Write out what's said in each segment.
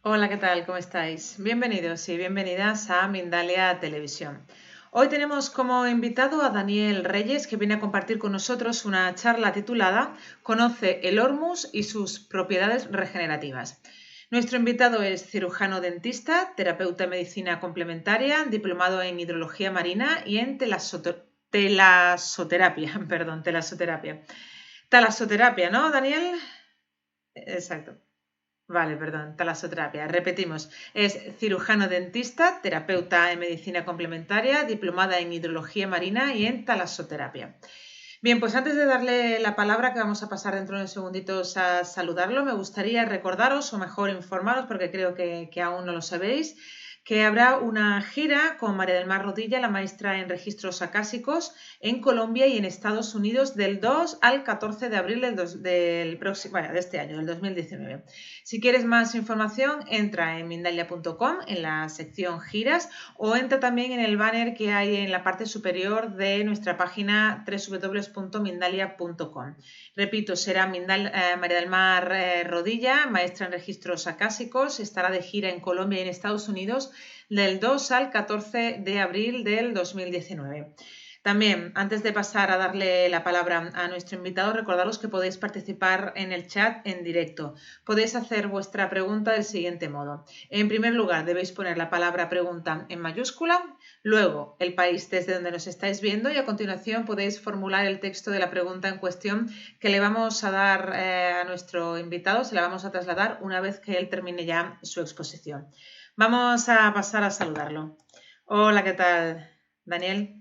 Hola, ¿qué tal? ¿Cómo estáis? Bienvenidos y bienvenidas a Mindalia Televisión. Hoy tenemos como invitado a Daniel Reyes, que viene a compartir con nosotros una charla titulada Conoce el Hormus y sus propiedades regenerativas. Nuestro invitado es cirujano dentista, terapeuta en medicina complementaria, diplomado en hidrología marina y en talasoterapia. Talasoterapia, ¿no, Daniel? Exacto. Vale, perdón, talasoterapia. Repetimos, es cirujano dentista, terapeuta en medicina complementaria, diplomada en hidrología marina y en talasoterapia. Bien, pues antes de darle la palabra, que vamos a pasar dentro de unos segunditos a saludarlo, me gustaría recordaros, o mejor informaros, porque creo que aún no lo sabéis, que habrá una gira con María del Mar Rodilla, la maestra en registros acásicos, en Colombia y en Estados Unidos del 2 al 14 de abril de este año, del 2019. Si quieres más información, entra en Mindalia.com en la sección giras o entra también en el banner que hay en la parte superior de nuestra página www.mindalia.com. Repito, será María del Mar Rodilla, maestra en registros acásicos, estará de gira en Colombia y en Estados Unidos del 2 al 14 de abril del 2019. También, antes de pasar a darle la palabra a nuestro invitado, recordaros que podéis participar en el chat en directo. Podéis hacer vuestra pregunta del siguiente modo. En primer lugar, debéis poner la palabra pregunta en mayúscula, luego el país desde donde nos estáis viendo y a continuación podéis formular el texto de la pregunta en cuestión que le vamos a dar a nuestro invitado, se la vamos a trasladar una vez que él termine ya su exposición. Vamos a pasar a saludarlo. Hola, ¿qué tal, Daniel?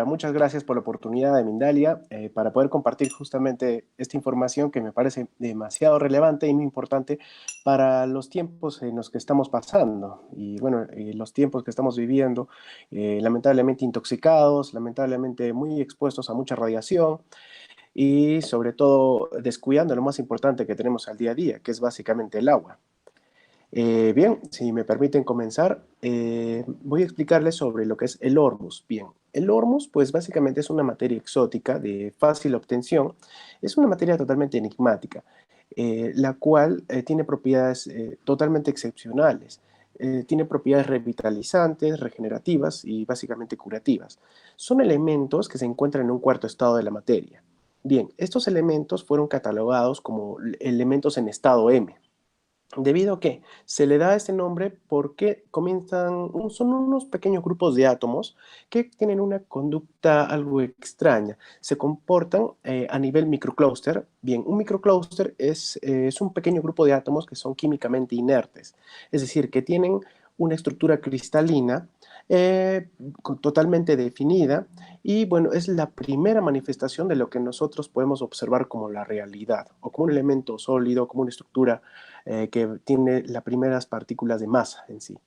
Muchas gracias por la oportunidad de Mindalia para poder compartir justamente esta información que me parece demasiado relevante y muy importante para los tiempos en los que estamos pasando y bueno, los tiempos que estamos viviendo, lamentablemente intoxicados, lamentablemente muy expuestos a mucha radiación y sobre todo descuidando lo más importante que tenemos al día a día, que es básicamente el agua. Bien, si me permiten comenzar, voy a explicarles sobre lo que es el hormus. Bien, el hormus, pues básicamente es una materia exótica de fácil obtención. Es una materia totalmente enigmática, la cual tiene propiedades totalmente excepcionales. Tiene propiedades revitalizantes, regenerativas y básicamente curativas. Son elementos que se encuentran en un cuarto estado de la materia. Bien, estos elementos fueron catalogados como elementos en estado M. Debido a que se le da este nombre porque son unos pequeños grupos de átomos que tienen una conducta algo extraña. Se comportan a nivel microclúster. Bien, un microclúster es un pequeño grupo de átomos que son químicamente inertes, es decir, que tienen una estructura cristalina totalmente definida y bueno, es la primera manifestación de lo que nosotros podemos observar como la realidad o como un elemento sólido, como una estructura que tiene las primeras partículas de masa en sí.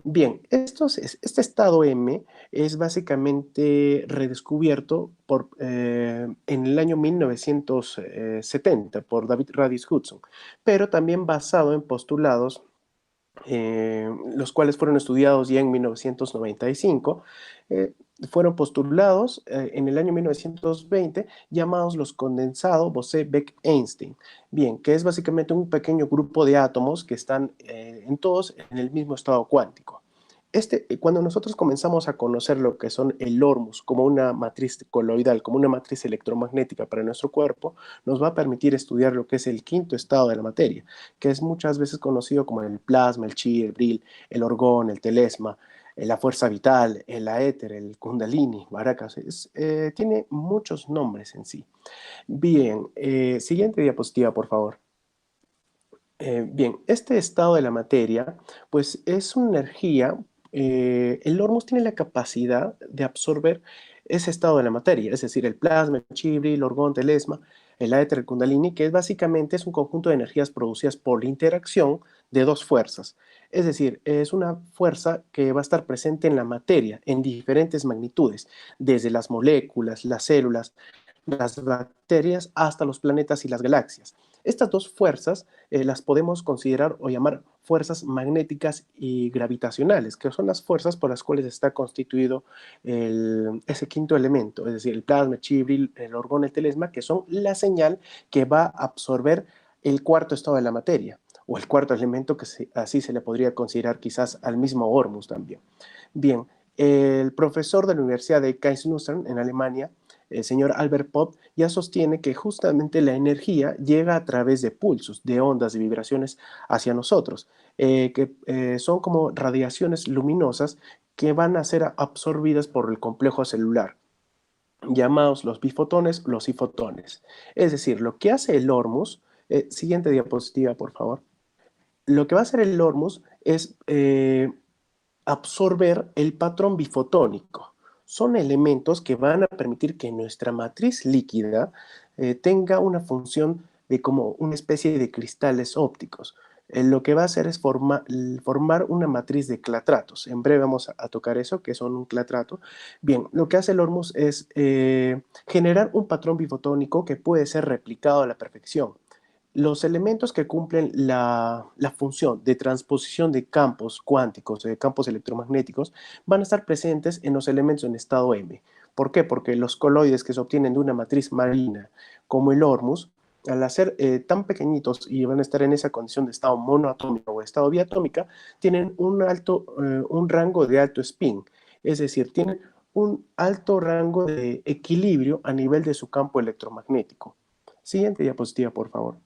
Bien, este estado M es básicamente redescubierto en el año 1970 por David Radis Hudson, pero también basado en postulados los cuales fueron estudiados ya en 1995, eh, fueron postulados en el año 1920 llamados los condensados Bose-Beck-Einstein. Bien, que es básicamente un pequeño grupo de átomos que están todos en el mismo estado cuántico. Cuando nosotros comenzamos a conocer lo que son el hormus como una matriz coloidal, como una matriz electromagnética para nuestro cuerpo, nos va a permitir estudiar lo que es el quinto estado de la materia, que es muchas veces conocido como el plasma, el chi, el bril, el orgón, el telesma, la fuerza vital, el éter, el kundalini, Barakas. Tiene muchos nombres en sí. Bien, siguiente diapositiva, por favor. Bien, este estado de la materia, pues es una energía, el hormus tiene la capacidad de absorber ese estado de la materia, es decir, el plasma, el chibri, el orgón, telesma, el éter, el kundalini, que básicamente es un conjunto de energías producidas por la interacción de dos fuerzas. Es decir, es una fuerza que va a estar presente en la materia en diferentes magnitudes, desde las moléculas, las células, las bacterias hasta los planetas y las galaxias. Estas dos fuerzas las podemos considerar o llamar fuerzas magnéticas y gravitacionales, que son las fuerzas por las cuales está constituido ese quinto elemento, es decir, el plasma, el chibril, el orgón, el telesma, que son la señal que va a absorber el cuarto estado de la materia, o el cuarto elemento, que así se le podría considerar quizás al mismo Hormuz también. Bien, el profesor de la Universidad de Karlsruhe en Alemania, el señor Albert Pop, ya sostiene que justamente la energía llega a través de pulsos, de ondas, de vibraciones hacia nosotros, que son como radiaciones luminosas que van a ser absorbidas por el complejo celular, llamados los bifotones, los ifotones. Es decir, lo que hace el Hormuz, siguiente diapositiva, por favor. Lo que va a hacer el Hormuz es absorber el patrón bifotónico. Son elementos que van a permitir que nuestra matriz líquida tenga una función de como una especie de cristales ópticos. Lo que va a hacer es formar una matriz de clatratos. En breve vamos a tocar eso, que son un clatrato. Bien, lo que hace el Hormuz es generar un patrón bifotónico que puede ser replicado a la perfección. Los elementos que cumplen la función de transposición de campos cuánticos, de campos electromagnéticos, van a estar presentes en los elementos en estado M. ¿Por qué? Porque los coloides que se obtienen de una matriz marina, como el Hormuz, al ser tan pequeñitos y van a estar en esa condición de estado monoatómico o estado biatómica, tienen un rango de alto spin, es decir, tienen un alto rango de equilibrio a nivel de su campo electromagnético. Siguiente diapositiva, por favor.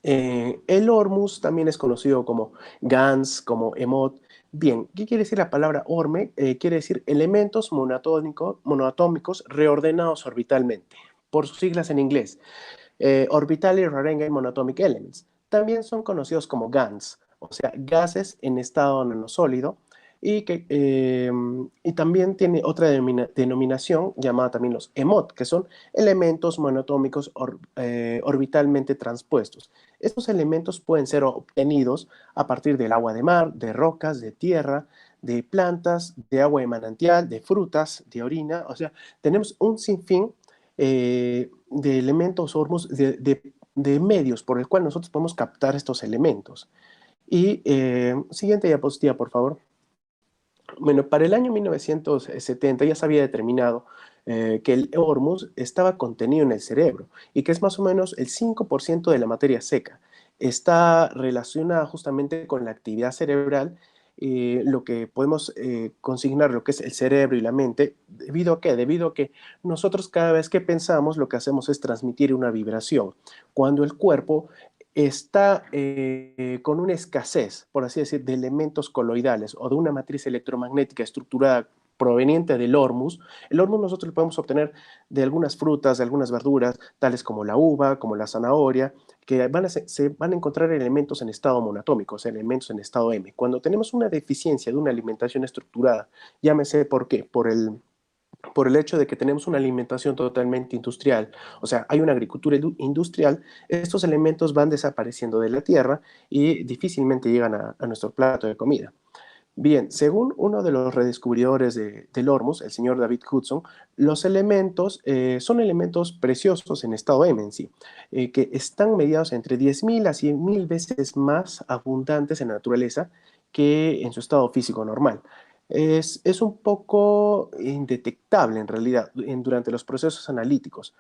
El Hormuz también es conocido como GANS, como EMOT. Bien, ¿qué quiere decir la palabra ORME? Quiere decir elementos monoatómicos reordenados orbitalmente, por sus siglas en inglés. Orbital Rearranged Monatomic Elements. También son conocidos como GANs, o sea, gases en estado nanosólido, y también tiene otra denominación llamada también los EMOT, que son elementos monoatómicos orbitalmente transpuestos. Estos elementos pueden ser obtenidos a partir del agua de mar, de rocas, de tierra, de plantas, de agua de manantial, de frutas, de orina. O sea, tenemos un sinfín de elementos Hormuz, de medios por el cual nosotros podemos captar estos elementos. Y siguiente diapositiva, por favor. Bueno, para el año 1970 ya se había determinado que el Hormuz estaba contenido en el cerebro y que es más o menos el 5% de la materia seca. Está relacionada justamente con la actividad cerebral, lo que podemos consignar lo que es el cerebro y la mente. ¿Debido a qué? Debido a que nosotros cada vez que pensamos lo que hacemos es transmitir una vibración. Cuando el cuerpo está con una escasez, por así decir, de elementos coloidales o de una matriz electromagnética estructurada proveniente del Hormuz. El Hormuz nosotros lo podemos obtener de algunas frutas, de algunas verduras, tales como la uva, como la zanahoria, que se van a encontrar elementos en estado monoatómico, o sea, elementos en estado M. Cuando tenemos una deficiencia de una alimentación estructurada, llámese por qué, por el hecho de que tenemos una alimentación totalmente industrial, o sea, hay una agricultura industrial, estos elementos van desapareciendo de la tierra y difícilmente llegan a nuestro plato de comida. Bien, según uno de los redescubridores del Hormuz, el señor David Hudson, los elementos son elementos preciosos en estado M en sí, que están mediados entre 10.000 a 100.000 veces más abundantes en la naturaleza que en su estado físico normal. Es un poco indetectable en realidad durante los procesos analíticos.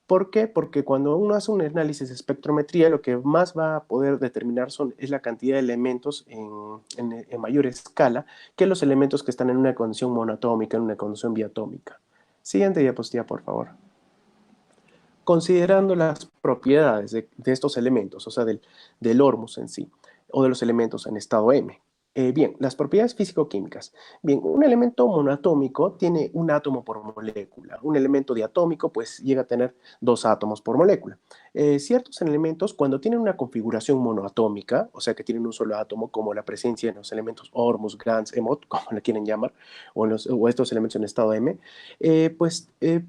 ¿Por qué? Porque cuando uno hace un análisis de espectrometría, lo que más va a poder determinar es la cantidad de elementos en mayor escala que los elementos que están en una condición monoatómica, en una condición biatómica. Siguiente diapositiva, por favor. Considerando las propiedades de estos elementos, o sea, del Hormuz en sí, o de los elementos en estado M. Bien, las propiedades físico-químicas. Bien, un elemento monoatómico tiene un átomo por molécula. Un elemento diatómico, pues, llega a tener dos átomos por molécula. Ciertos elementos, cuando tienen una configuración monoatómica, o sea, que tienen un solo átomo, como la presencia en los elementos Hormuz, GANS, EMOT, como le quieren llamar, o estos elementos en estado M,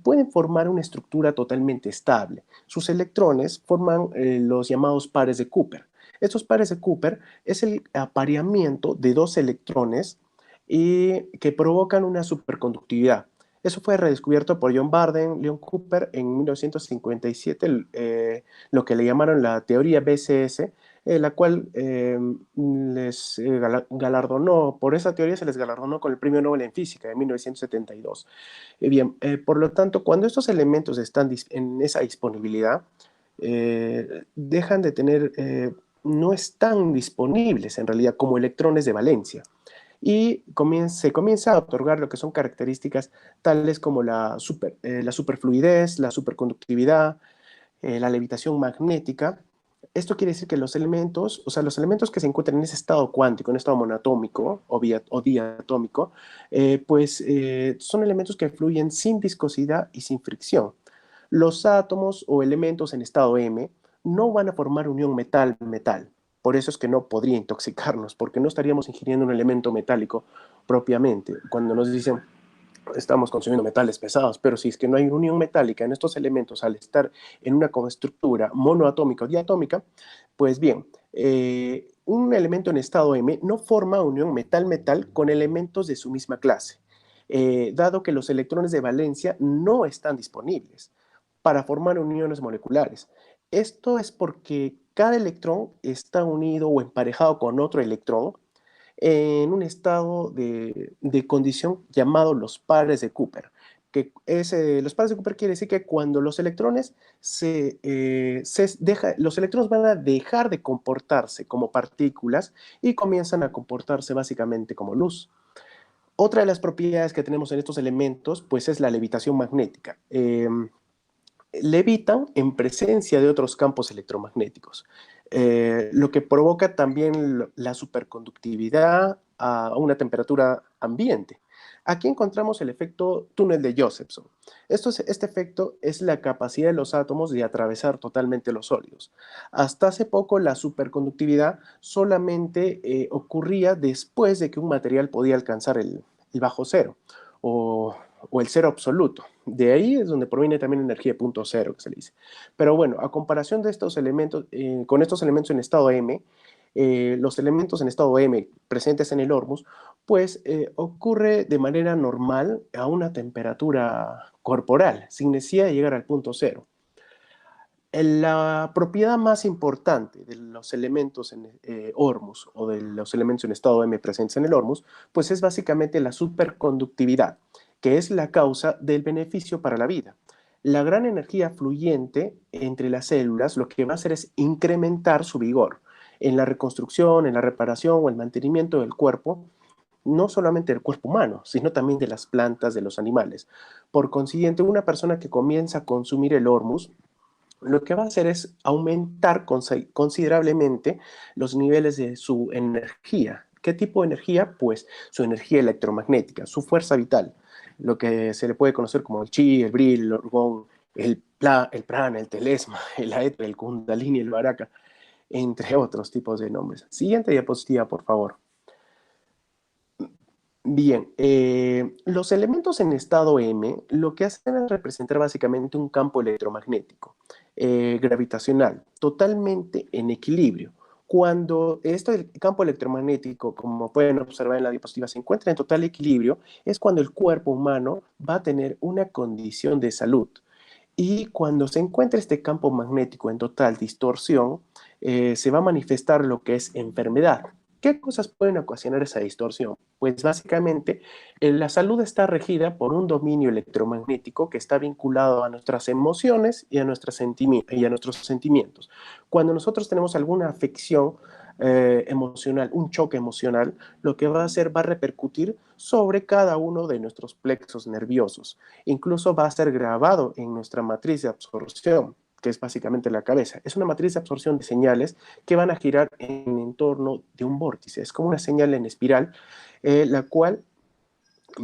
pueden formar una estructura totalmente estable. Sus electrones forman los llamados pares de Cooper. Estos pares de Cooper es el apareamiento de dos electrones que provocan una superconductividad. Eso fue redescubierto por John Barden, Leon Cooper en 1957, lo que le llamaron la teoría BCS, la cual galardonó, por esa teoría se les galardonó con el Premio Nobel en Física en 1972. Bien, por lo tanto, cuando estos elementos están en esa disponibilidad, dejan de tener, no están disponibles en realidad como electrones de valencia y se comienza a otorgar lo que son características tales como la superfluidez, la superconductividad, la levitación magnética. Esto quiere decir que los elementos, o sea, los elementos que se encuentran en ese estado cuántico, en estado monoatómico o diatómico, son elementos que fluyen sin viscosidad y sin fricción. Los átomos o elementos en estado M no van a formar unión metal-metal. Por eso es que no podría intoxicarnos, porque no estaríamos ingiriendo un elemento metálico propiamente. Cuando nos dicen estamos consumiendo metales pesados, pero si es que no hay unión metálica en estos elementos al estar en una estructura monoatómica o diatómica, pues bien, un elemento en estado M no forma unión metal-metal con elementos de su misma clase, dado que los electrones de valencia no están disponibles para formar uniones moleculares. Esto es porque cada electrón está unido o emparejado con otro electrón en un estado de condición llamado los pares de Cooper. Los pares de Cooper quiere decir que cuando los electrones los electrones van a dejar de comportarse como partículas y comienzan a comportarse básicamente como luz. Otra de las propiedades que tenemos en estos elementos pues es la levitación magnética. Levitan en presencia de otros campos electromagnéticos, lo que provoca también la superconductividad a una temperatura ambiente. Aquí encontramos el efecto túnel de Josephson. Este efecto es la capacidad de los átomos de atravesar totalmente los sólidos. Hasta hace poco la superconductividad solamente ocurría después de que un material podía alcanzar el bajo cero o el cero absoluto. De ahí es donde proviene también la energía de punto cero, que se le dice. Pero bueno, a comparación de estos elementos, con estos elementos en estado M, los elementos en estado M presentes en el Hormuz, pues ocurre de manera normal a una temperatura corporal, sin necesidad de llegar al punto cero. La propiedad más importante de los elementos en Hormuz o de los elementos en estado M presentes en el Hormuz, pues es básicamente la superconductividad, que es la causa del beneficio para la vida. La gran energía fluyente entre las células lo que va a hacer es incrementar su vigor en la reconstrucción, en la reparación o el mantenimiento del cuerpo, no solamente del cuerpo humano, sino también de las plantas, de los animales. Por consiguiente, una persona que comienza a consumir el Hormuz lo que va a hacer es aumentar considerablemente los niveles de su energía. ¿Qué tipo de energía? Pues su energía electromagnética, su fuerza vital, lo que se le puede conocer como el chi, el bril, el orgón, el prana, el telesma, el aetra, el kundalini, el baraka, entre otros tipos de nombres. Siguiente diapositiva, por favor. Bien, los elementos en estado M lo que hacen es representar básicamente un campo electromagnético gravitacional, totalmente en equilibrio. Cuando este campo electromagnético, como pueden observar en la diapositiva, se encuentra en total equilibrio, es cuando el cuerpo humano va a tener una condición de salud. Y cuando se encuentra este campo magnético en total distorsión, se va a manifestar lo que es enfermedad. ¿Qué cosas pueden ocasionar esa distorsión? Pues básicamente la salud está regida por un dominio electromagnético que está vinculado a nuestras emociones y a nuestros sentimientos. Cuando nosotros tenemos alguna afección emocional, un choque emocional, lo que va a hacer va a repercutir sobre cada uno de nuestros plexos nerviosos. Incluso va a ser grabado en nuestra matriz de absorción, que es básicamente la cabeza. Es una matriz de absorción de señales que van a girar en entorno de un vórtice. Es como una señal en espiral, la cual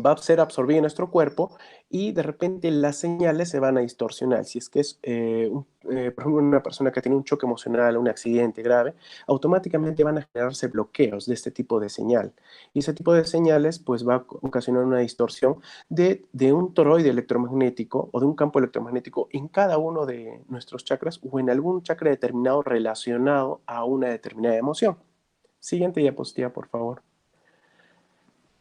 va a ser absorbida en nuestro cuerpo y de repente las señales se van a distorsionar. Si es que es, por ejemplo, una persona que tiene un choque emocional, un accidente grave, automáticamente van a generarse bloqueos de este tipo de señal. Y ese tipo de señales pues va a ocasionar una distorsión de un toroide electromagnético o de un campo electromagnético en cada uno de nuestros chakras o en algún chakra determinado relacionado a una determinada emoción. Siguiente diapositiva, por favor.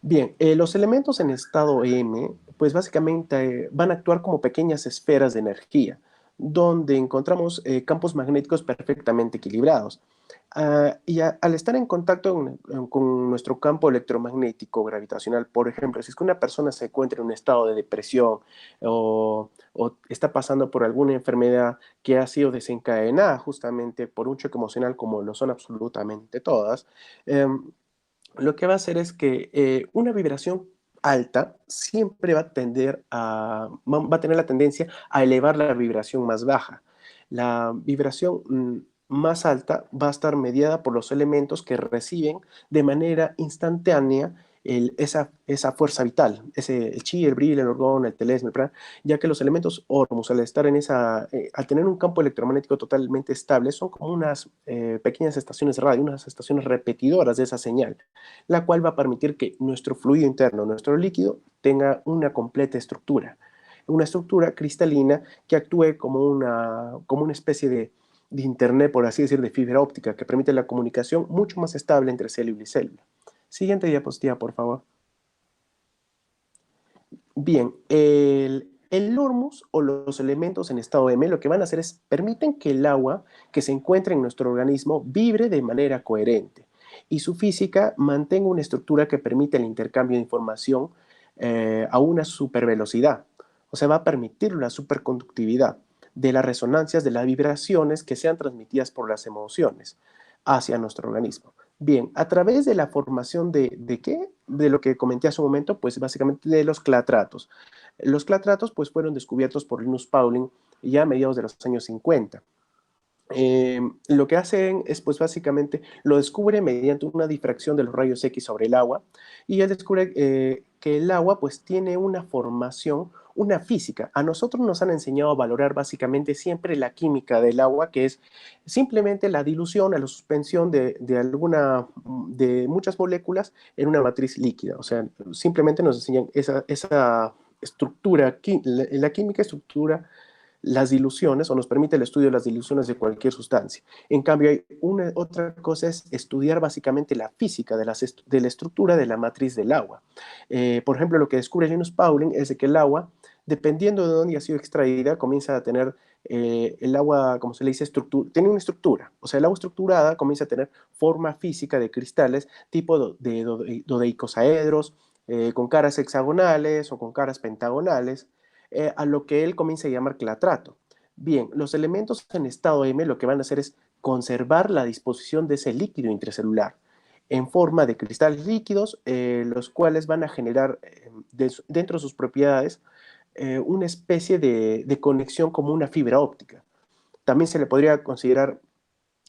Bien, los elementos en estado M pues básicamente van a actuar como pequeñas esferas de energía, donde encontramos campos magnéticos perfectamente equilibrados. Al estar en contacto con nuestro campo electromagnético gravitacional, por ejemplo, si es que una persona se encuentra en un estado de depresión o está pasando por alguna enfermedad que ha sido desencadenada justamente por un choque emocional, como lo son absolutamente todas, lo que va a hacer es que una vibración alta siempre va a tener la tendencia a elevar la vibración más baja. La vibración más alta va a estar mediada por los elementos que reciben de manera instantánea esa fuerza vital, el chi, el bril, el orgón, el telesmo, el prana, ya que los elementos Hormuz, al tener un campo electromagnético totalmente estable, son como unas pequeñas estaciones de radio, unas estaciones repetidoras de esa señal, la cual va a permitir que nuestro fluido interno, nuestro líquido, tenga una completa una estructura cristalina que actúe como una especie de internet, por así decir, de fibra óptica, que permite la comunicación mucho más estable entre célula y célula. Siguiente diapositiva, por favor. Bien, el hormus o los elementos en estado M lo que van a hacer es permiten que el agua que se encuentra en nuestro organismo vibre de manera coherente y su física mantenga una estructura que permite el intercambio de información a una supervelocidad. O sea, va a permitir la superconductividad de las resonancias de las vibraciones que sean transmitidas por las emociones hacia nuestro organismo. Bien, a través de la formación ¿de qué? De lo que comenté hace un momento, pues básicamente de los clatratos. Los clatratos pues fueron descubiertos por Linus Pauling ya a mediados de los años 50. Lo que hacen es, pues básicamente, lo descubre mediante una difracción de los rayos X sobre el agua y él descubre que el agua pues tiene una formación, una física. A nosotros nos han enseñado a valorar básicamente siempre la química del agua, que es simplemente la dilución, la suspensión de muchas moléculas en una matriz líquida. O sea, simplemente nos enseñan esa estructura, la química estructura las diluciones o nos permite el estudio de las diluciones de cualquier sustancia. En cambio, otra cosa es estudiar básicamente la física de la estructura de la matriz del agua. Por ejemplo, lo que descubre Linus Pauling es de que el agua, dependiendo de dónde ha sido extraída, comienza a tener el agua, como se le dice, tiene una estructura. O sea, el agua estructurada comienza a tener forma física de cristales tipo de dodeicosaedros, con caras hexagonales o con caras pentagonales, a lo que él comienza a llamar clatrato. Bien, los elementos en estado M lo que van a hacer es conservar la disposición de ese líquido intracelular en forma de cristales líquidos, los cuales van a generar dentro de sus propiedades una especie de conexión como una fibra óptica. También se le podría considerar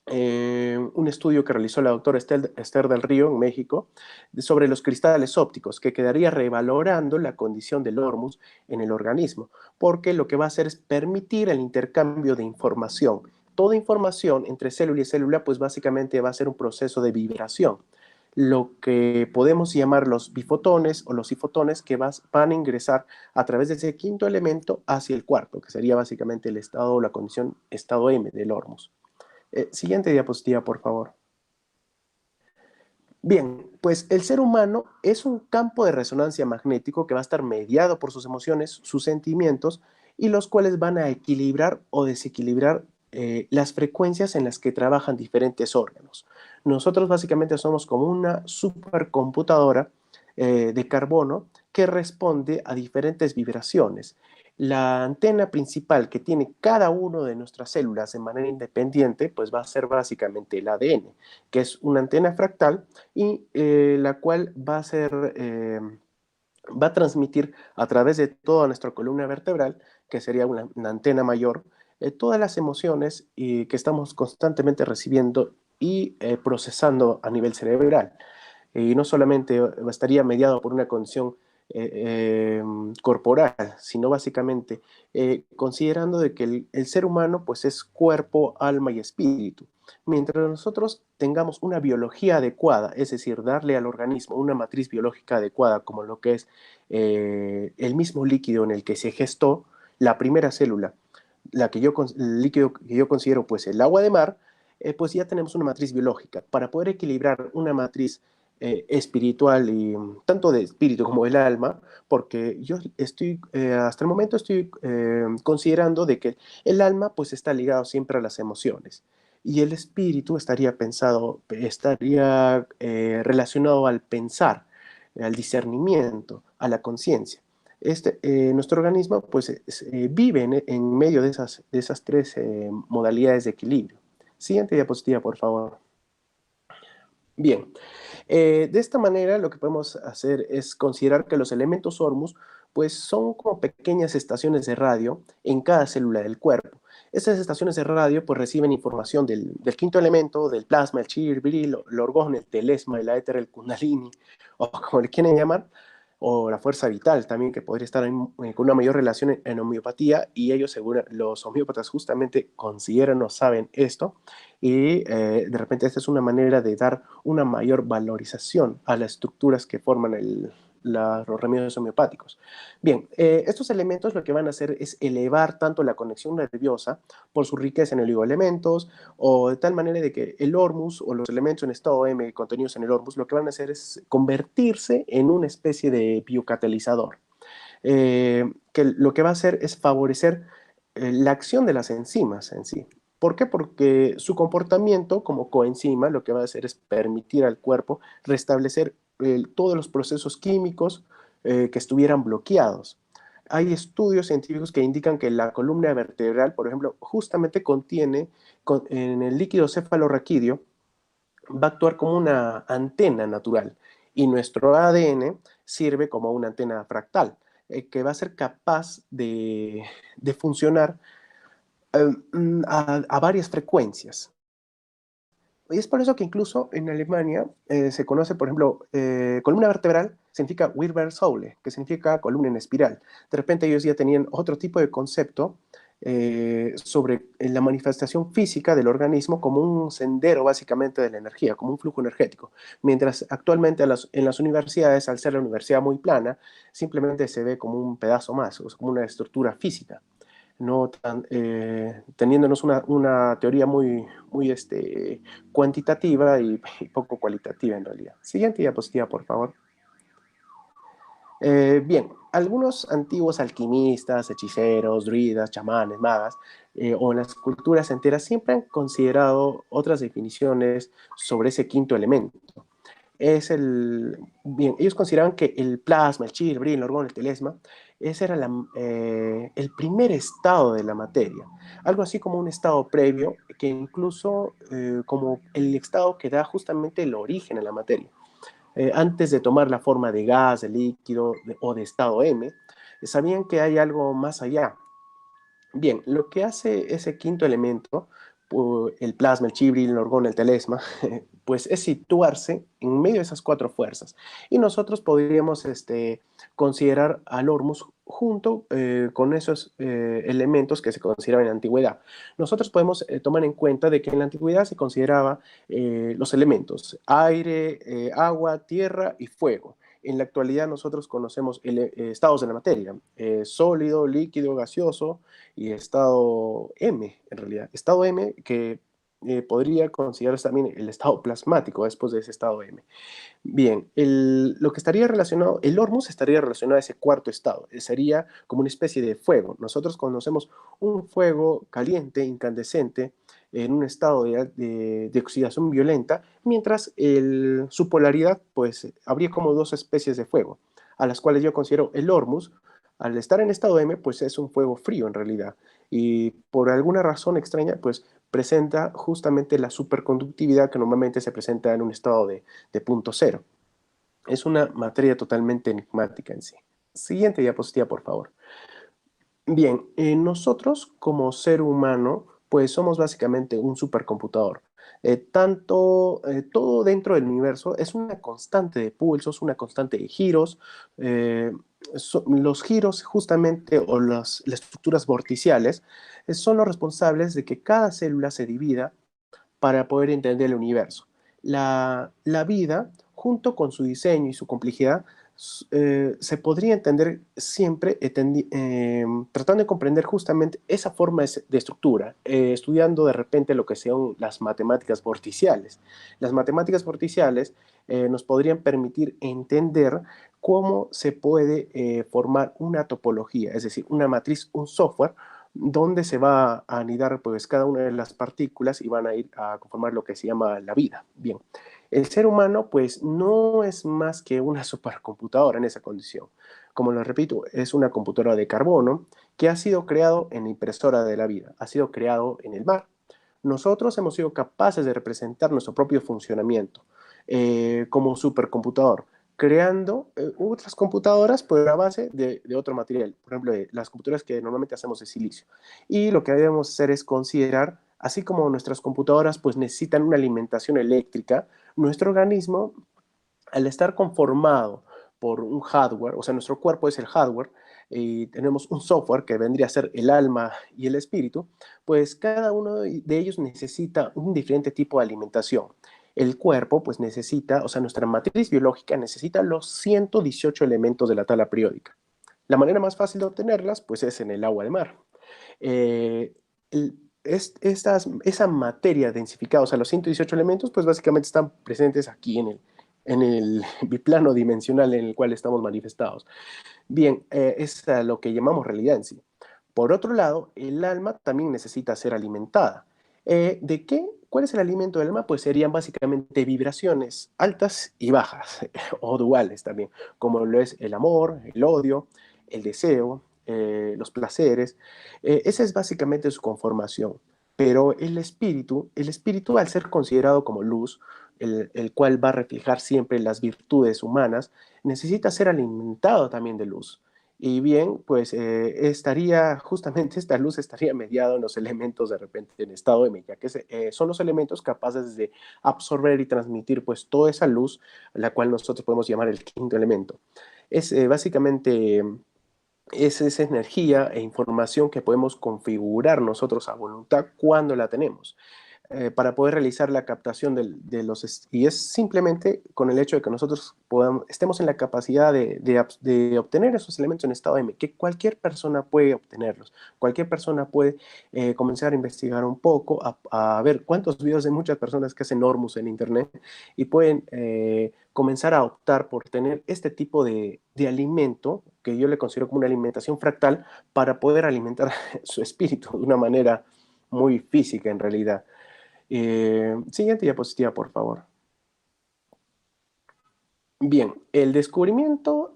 un estudio que realizó la doctora Esther del Río en México sobre los cristales ópticos, que quedaría revalorando la condición del hormus en el organismo, porque lo que va a hacer es permitir el intercambio de información. Toda información entre célula y célula, pues básicamente va a ser un proceso de vibración, lo que podemos llamar los bifotones o los ifotones que van a ingresar a través de ese quinto elemento hacia el cuarto, que sería básicamente el estado o la condición estado M del hormus. Siguiente diapositiva, por favor. Bien, pues el ser humano es un campo de resonancia magnético que va a estar mediado por sus emociones, sus sentimientos, y los cuales van a equilibrar o desequilibrar las frecuencias en las que trabajan diferentes órganos. Nosotros básicamente somos como una supercomputadora de carbono que responde a diferentes vibraciones. La antena principal que tiene cada uno de nuestras células de manera independiente, pues va a ser básicamente el ADN, que es una antena fractal y la cual va a transmitir a través de toda nuestra columna vertebral, que sería una antena mayor, todas las emociones que estamos constantemente recibiendo y procesando a nivel cerebral. Y no solamente estaría mediado por una condición corporal, sino básicamente considerando de que el ser humano pues es cuerpo, alma y espíritu. Mientras nosotros tengamos una biología adecuada, es decir, darle al organismo una matriz biológica adecuada, como lo que es el mismo líquido en el que se gestó la primera célula, el líquido que yo considero pues el agua de mar, pues ya tenemos una matriz biológica. Para poder equilibrar una matriz espiritual y tanto de espíritu como del alma, porque yo estoy, hasta el momento estoy considerando de que el alma pues está ligado siempre a las emociones y el espíritu estaría relacionado al pensar, al discernimiento, a la conciencia. Nuestro organismo pues vive en medio de esas tres modalidades de equilibrio. Siguiente diapositiva, por favor. Bien, de esta manera lo que podemos hacer es considerar que los elementos Hormuz pues son como pequeñas estaciones de radio en cada célula del cuerpo. Estas estaciones de radio pues reciben información del quinto elemento, del plasma, el chi, el viril, el orgón, el telesma, el éter, el kundalini, o como le quieren llamar, o la fuerza vital también, que podría estar con una mayor relación en homeopatía, y ellos, según los homeópatas, justamente consideran o saben esto, y de repente esta es una manera de dar una mayor valorización a las estructuras que forman los remedios homeopáticos. Bien, estos elementos lo que van a hacer es elevar tanto la conexión nerviosa por su riqueza en oligoelementos, o de tal manera de que el hormus o los elementos en estado M contenidos en el hormus lo que van a hacer es convertirse en una especie de biocatalizador, que lo que va a hacer es favorecer la acción de las enzimas en sí. ¿Por qué? Porque su comportamiento como coenzima lo que va a hacer es permitir al cuerpo restablecer todos los procesos químicos que estuvieran bloqueados. Hay estudios científicos que indican que la columna vertebral, por ejemplo, justamente contiene en el líquido cefalorraquídeo, va a actuar como una antena natural y nuestro ADN sirve como una antena fractal que va a ser capaz de funcionar a varias frecuencias. Y es por eso que incluso en Alemania se conoce, por ejemplo, columna vertebral significa Wirbelsäule, que significa columna en espiral. De repente ellos ya tenían otro tipo de concepto sobre la manifestación física del organismo como un sendero básicamente de la energía, como un flujo energético. Mientras actualmente en las universidades, al ser la universidad muy plana, simplemente se ve como un pedazo más, o sea, como una estructura física, no teniéndonos una teoría muy cuantitativa y poco cualitativa en realidad. Siguiente diapositiva, por favor. Bien, algunos antiguos alquimistas, hechiceros, druidas, chamanes, magas, o en las culturas enteras siempre han considerado otras definiciones sobre ese quinto elemento. Bien, ellos consideraban que el plasma, el chi, el brillo, el orgón, el telesma, ese era el primer estado de la materia, algo así como un estado previo, que incluso como el estado que da justamente el origen a la materia. Antes de tomar la forma de gas, de líquido o de estado M, sabían que hay algo más allá. Bien, lo que hace ese quinto elemento, el plasma, el chibril, el orgón, el telesma, pues es situarse en medio de esas cuatro fuerzas. Y nosotros podríamos considerar al hormus junto con esos elementos que se consideraban en la antigüedad. Nosotros podemos tomar en cuenta de que en la antigüedad se consideraba los elementos aire, agua, tierra y fuego. En la actualidad nosotros conocemos estados de la materia, sólido, líquido, gaseoso y estado M, en realidad. Estado M que podría considerarse también el estado plasmático después de ese estado M. Bien, lo que estaría relacionado, el hormus estaría relacionado a ese cuarto estado, sería como una especie de fuego. Nosotros conocemos un fuego caliente, incandescente, en un estado de oxidación violenta, mientras su polaridad, pues, habría como dos especies de fuego, a las cuales yo considero el hormus, al estar en estado M, pues es un fuego frío en realidad, y por alguna razón extraña, pues presenta justamente la superconductividad que normalmente se presenta en un estado de punto cero. Es una materia totalmente enigmática en sí. Siguiente diapositiva, por favor. Bien, nosotros como ser humano, pues somos básicamente un supercomputador. Todo dentro del universo es una constante de pulsos, una constante de giros. Los giros justamente o las estructuras vorticiales son los responsables de que cada célula se divida para poder entender el universo. La vida, junto con su diseño y su complejidad, se podría entender siempre tratando de comprender justamente esa forma de estructura, estudiando de repente lo que son las matemáticas vorticiales. Las matemáticas vorticiales nos podrían permitir entender cómo se puede formar una topología, es decir, una matriz, un software, donde se va a anidar pues cada una de las partículas y van a ir a conformar lo que se llama la vida. Bien, el ser humano pues no es más que una supercomputadora en esa condición. Como lo repito, es una computadora de carbono que ha sido creado en la impresora de la vida, ha sido creado en el mar. Nosotros hemos sido capaces de representar nuestro propio funcionamiento como supercomputador, creando otras computadoras por la base de otro material. Por ejemplo, las computadoras que normalmente hacemos de silicio. Y lo que debemos hacer es considerar, así como nuestras computadoras pues necesitan una alimentación eléctrica, nuestro organismo, al estar conformado por un hardware, o sea, nuestro cuerpo es el hardware, y tenemos un software que vendría a ser el alma y el espíritu, pues cada uno de ellos necesita un diferente tipo de alimentación. El cuerpo, pues necesita, o sea, nuestra matriz biológica necesita los 118 elementos de la tabla periódica. La manera más fácil de obtenerlas, pues es en el agua de mar. Eh, el, esa materia densificada, o sea, los 118 elementos, pues básicamente están presentes aquí en el biplano dimensional en el cual estamos manifestados. Bien, es lo que llamamos realidad en sí. Por otro lado, el alma también necesita ser alimentada. ¿De qué? ¿Cuál es el alimento del alma? Pues serían básicamente vibraciones altas y bajas, o duales también, como lo es el amor, el odio, el deseo, los placeres. Esa es básicamente su conformación. Pero el espíritu al ser considerado como luz, el cual va a reflejar siempre las virtudes humanas, necesita ser alimentado también de luz. Y bien, pues estaría, justamente esta luz estaría mediada en los elementos de repente en estado M, ya que son los elementos capaces de absorber y transmitir pues toda esa luz, la cual nosotros podemos llamar el quinto elemento. Es básicamente es esa energía e información que podemos configurar nosotros a voluntad cuando la tenemos para poder realizar la captación y es simplemente con el hecho de que nosotros estemos en la capacidad de obtener esos elementos en estado M, que cualquier persona puede obtenerlos, cualquier persona puede comenzar a investigar un poco, a ver cuántos videos de muchas personas que hacen Ormus en internet y pueden comenzar a optar por tener este tipo de alimento, que yo le considero como una alimentación fractal, para poder alimentar su espíritu de una manera muy física en realidad. Siguiente diapositiva, por favor. Bien, el descubrimiento,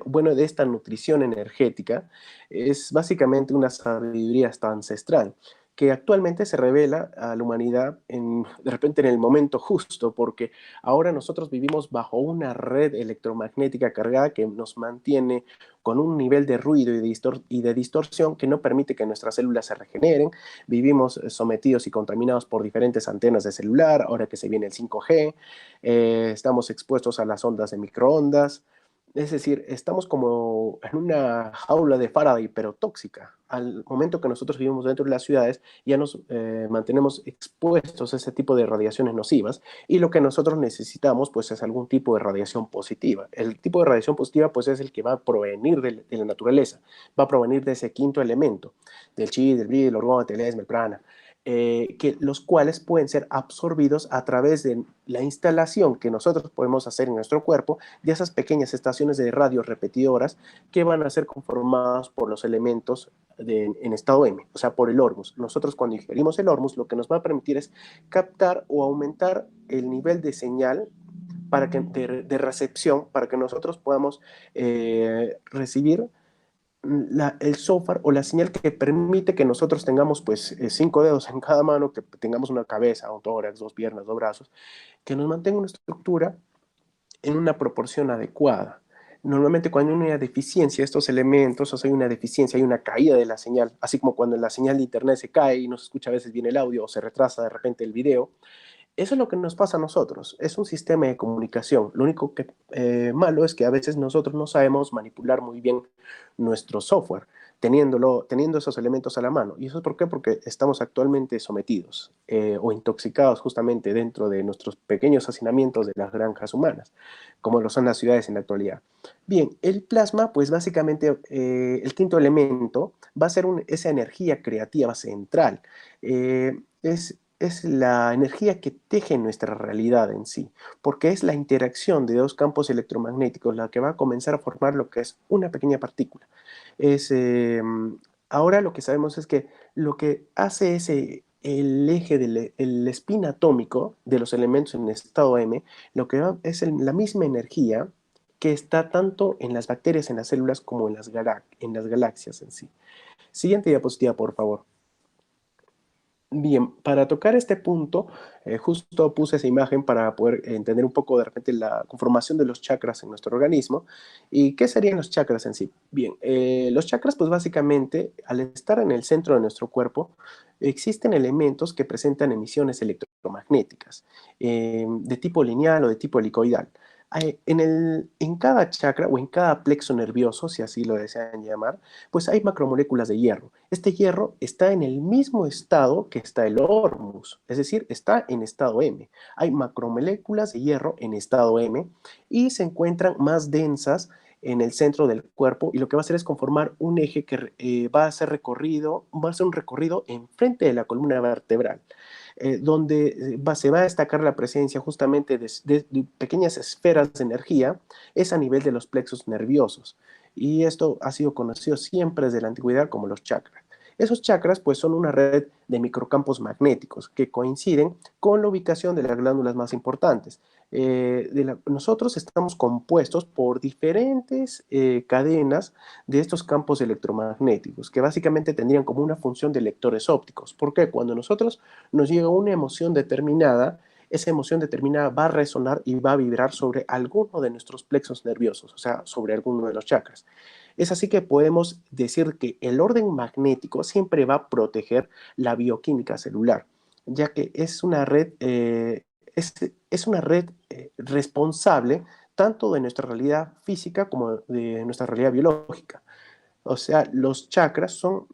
bueno, de esta nutrición energética es básicamente una sabiduría hasta ancestral que actualmente se revela a la humanidad de repente en el momento justo, porque ahora nosotros vivimos bajo una red electromagnética cargada que nos mantiene con un nivel de ruido y de distorsión que no permite que nuestras células se regeneren. Vivimos sometidos y contaminados por diferentes antenas de celular, ahora que se viene el 5G, estamos expuestos a las ondas de microondas, es decir, estamos como en una jaula de Faraday, pero tóxica. Al momento que nosotros vivimos dentro de las ciudades, ya nos mantenemos expuestos a ese tipo de radiaciones nocivas y lo que nosotros necesitamos pues es algún tipo de radiación positiva. El tipo de radiación positiva pues es el que va a provenir de la naturaleza, va a provenir de ese quinto elemento, del chi, del bri, del orgón, del esmel, prana, los cuales pueden ser absorbidos a través de la instalación que nosotros podemos hacer en nuestro cuerpo de esas pequeñas estaciones de radio repetidoras que van a ser conformadas por los elementos en estado M, o sea, por el Ormus. Nosotros cuando ingerimos el Ormus lo que nos va a permitir es captar o aumentar el nivel de señal de recepción para que nosotros podamos recibir el software o la señal que permite que nosotros tengamos pues 5 dedos en cada mano, que tengamos una cabeza, un tórax, 2 piernas, 2 brazos, que nos mantenga una estructura en una proporción adecuada. Normalmente cuando hay una deficiencia de estos elementos, o sea, hay una deficiencia, hay una caída de la señal, así como cuando la señal de internet se cae y no se escucha a veces bien el audio o se retrasa de repente el video, eso es lo que nos pasa a nosotros. Es un sistema de comunicación. Lo único que malo es que a veces nosotros no sabemos manipular muy bien nuestro software. teniendo esos elementos a la mano. ¿Y eso es por qué? Porque estamos actualmente sometidos o intoxicados justamente dentro de nuestros pequeños hacinamientos de las granjas humanas, como lo son las ciudades en la actualidad. Bien, el plasma, pues básicamente el quinto elemento va a ser esa energía creativa central. Es la energía que teje nuestra realidad en sí, porque es la interacción de dos campos electromagnéticos la que va a comenzar a formar lo que es una pequeña partícula. Es, ahora lo que sabemos es que lo que hace el eje el spin atómico de los elementos en estado M, lo que es la misma energía que está tanto en las bacterias, en las células, como en en las galaxias en sí. Siguiente diapositiva, por favor. Bien, para tocar este punto, justo puse esa imagen para poder entender un poco de repente la conformación de los chakras en nuestro organismo. ¿Y qué serían los chakras en sí? Bien, los chakras pues básicamente al estar en el centro de nuestro cuerpo, existen elementos que presentan emisiones electromagnéticas de tipo lineal o de tipo helicoidal. En cada chakra o en cada plexo nervioso, si así lo desean llamar, pues hay macromoléculas de hierro. Este hierro está en el mismo estado que está el hormus, es decir, está en estado M. Hay macromoléculas de hierro en estado M y se encuentran más densas en el centro del cuerpo, y lo que va a hacer es conformar un eje que va a ser un recorrido enfrente de la columna vertebral, donde se va a destacar la presencia justamente de pequeñas esferas de energía, es a nivel de los plexos nerviosos. Y esto ha sido conocido siempre desde la antigüedad como los chakras. Esos chakras pues son una red de microcampos magnéticos que coinciden con la ubicación de las glándulas más importantes. Nosotros estamos compuestos por diferentes cadenas de estos campos electromagnéticos que básicamente tendrían como una función de lectores ópticos. Porque cuando nosotros nos llega una emoción determinada, esa emoción determinada va a resonar y va a vibrar sobre alguno de nuestros plexos nerviosos, o sea, sobre alguno de los chakras. Es así que podemos decir que el orden magnético siempre va a proteger la bioquímica celular, ya que es una red responsable tanto de nuestra realidad física como de nuestra realidad biológica. O sea, los chakras son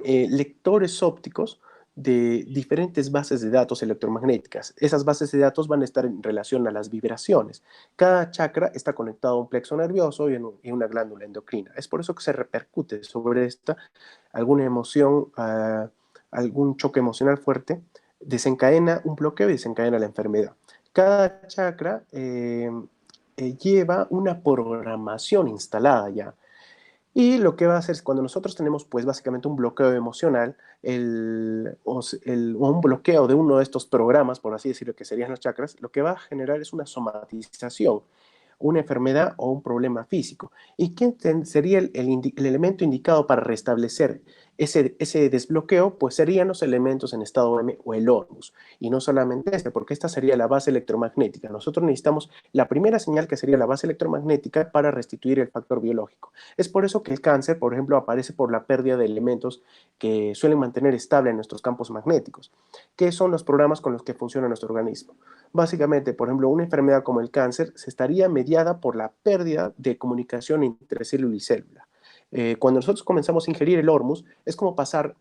lectores ópticos de diferentes bases de datos electromagnéticas. Esas bases de datos van a estar en relación a las vibraciones. Cada chakra está conectado a un plexo nervioso y una glándula endocrina. Es por eso que se repercute sobre esta alguna emoción, algún choque emocional fuerte, desencadena un bloqueo y desencadena la enfermedad. Cada chakra lleva una programación instalada ya. Y lo que va a hacer es cuando nosotros tenemos pues básicamente un bloqueo emocional o un bloqueo de uno de estos programas, por así decirlo, que serían los chakras, lo que va a generar es una somatización, una enfermedad o un problema físico. ¿Y quién sería el elemento indicado para restablecer ese desbloqueo? Pues serían los elementos en estado M o el hormus. Y no solamente este, porque esta sería la base electromagnética. Nosotros necesitamos la primera señal, que sería la base electromagnética, para restituir el factor biológico. Es por eso que el cáncer, por ejemplo, aparece por la pérdida de elementos que suelen mantener estable nuestros campos magnéticos, que son los programas con los que funciona nuestro organismo. Básicamente, por ejemplo, una enfermedad como el cáncer se estaría mediada por la pérdida de comunicación entre célula y célula. Cuando nosotros comenzamos a ingerir el hormus, es como pasar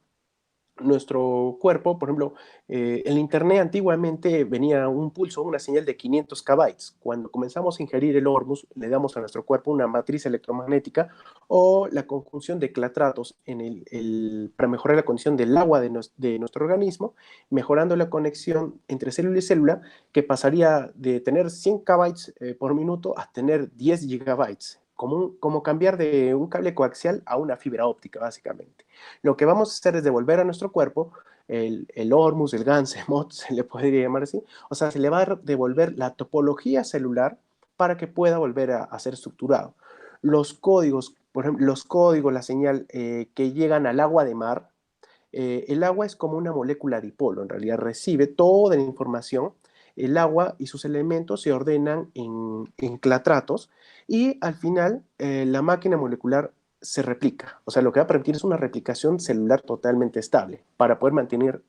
nuestro cuerpo, por ejemplo, el Internet antiguamente venía un pulso, una señal de 500 kbytes. Cuando comenzamos a ingerir el hormus, le damos a nuestro cuerpo una matriz electromagnética o la conjunción de clatratos para mejorar la condición del agua de nuestro organismo, mejorando la conexión entre célula y célula, que pasaría de tener 100 kbytes por minuto a tener 10 gigabytes. Como cambiar de un cable coaxial a una fibra óptica, básicamente. Lo que vamos a hacer es devolver a nuestro cuerpo el hormus, el gansemot, se le podría llamar así, o sea, se le va a devolver la topología celular para que pueda volver a ser estructurado. Los códigos, por ejemplo, la señal que llegan al agua de mar, el agua es como una molécula dipolo, en realidad recibe toda la información. El agua y sus elementos se ordenan en clatratos y al final la máquina molecular se replica. O sea, lo que va a permitir es una replicación celular totalmente estable para poder mantener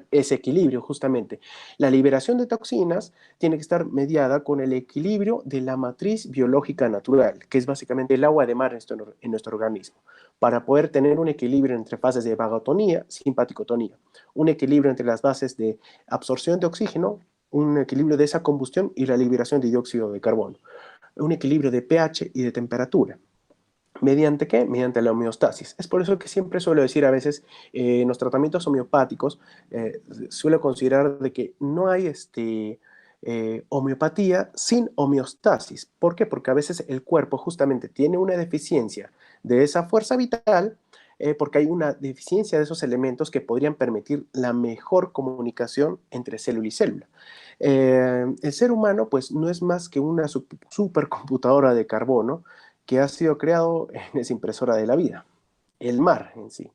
ese equilibrio justamente. La liberación de toxinas tiene que estar mediada con el equilibrio de la matriz biológica natural, que es básicamente el agua de mar en nuestro organismo, para poder tener un equilibrio entre fases de vagotonía, simpaticotonía, un equilibrio entre las bases de absorción de oxígeno, un equilibrio de esa combustión y la liberación de dióxido de carbono, un equilibrio de pH y de temperatura. ¿Mediante qué? Mediante la homeostasis. Es por eso que siempre suelo decir a veces, en los tratamientos homeopáticos, suelo considerar de que no hay homeopatía sin homeostasis. ¿Por qué? Porque a veces el cuerpo justamente tiene una deficiencia de esa fuerza vital, porque hay una deficiencia de esos elementos que podrían permitir la mejor comunicación entre célula y célula. El ser humano pues no es más que una supercomputadora de carbono que ha sido creado en esa impresora de la vida, el mar en sí.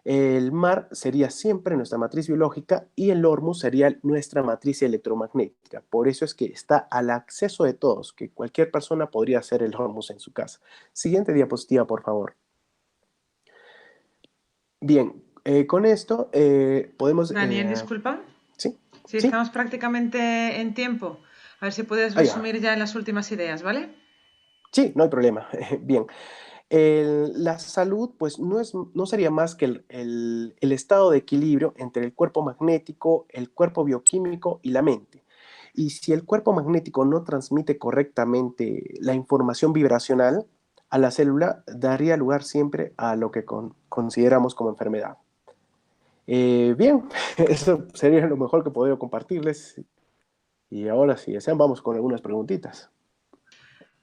El mar sería siempre nuestra matriz biológica y el hormus sería nuestra matriz electromagnética. Por eso es que está al acceso de todos, que cualquier persona podría hacer el hormus en su casa. Siguiente diapositiva, por favor. Bien, con esto podemos... Daniel, disculpa. ¿Sí? Si ¿Sí? estamos prácticamente en tiempo, a ver si puedes Ya. resumir ya en las últimas ideas, ¿vale? Sí, no hay problema. Bien. La salud, pues, no sería más que el estado de equilibrio entre el cuerpo magnético, el cuerpo bioquímico y la mente. Y si el cuerpo magnético no transmite correctamente la información vibracional a la célula, daría lugar siempre a lo que consideramos como enfermedad. Bien, eso sería lo mejor que podría compartirles. Y ahora, si desean, vamos con algunas preguntitas.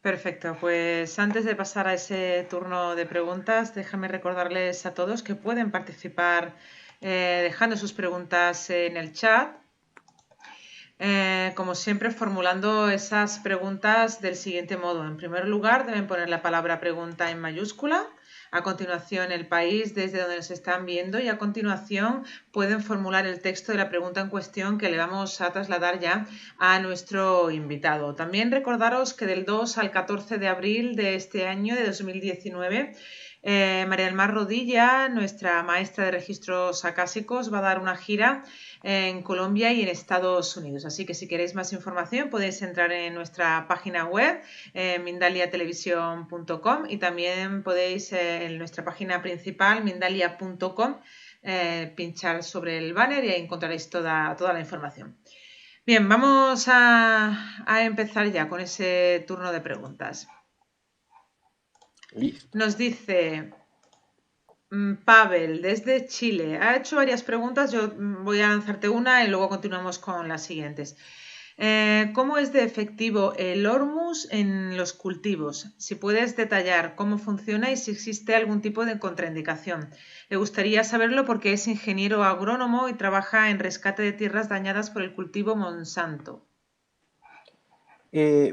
Perfecto, pues antes de pasar a ese turno de preguntas, déjame recordarles a todos que pueden participar dejando sus preguntas en el chat. Como siempre, formulando esas preguntas del siguiente modo. En primer lugar, deben poner la palabra pregunta en mayúscula. A continuación, el país desde donde nos están viendo y a continuación pueden formular el texto de la pregunta en cuestión que le vamos a trasladar ya a nuestro invitado. También recordaros que del 2 al 14 de abril de este año, de 2019, María del Mar Rodilla, nuestra maestra de registros acásicos, va a dar una gira en Colombia y en Estados Unidos. Así que si queréis más información podéis entrar en nuestra página web, mindaliatelevisión.com, y también podéis en nuestra página principal, mindalia.com, pinchar sobre el banner y ahí encontraréis toda la información. Bien, vamos a empezar ya con ese turno de preguntas. Listo. Nos dice Pavel, desde Chile, ha hecho varias preguntas. Yo voy a lanzarte una y luego continuamos con las siguientes. ¿Cómo es de efectivo el Hormus en los cultivos? Si puedes detallar cómo funciona y si existe algún tipo de contraindicación. Le gustaría saberlo porque es ingeniero agrónomo y trabaja en rescate de tierras dañadas por el cultivo Monsanto.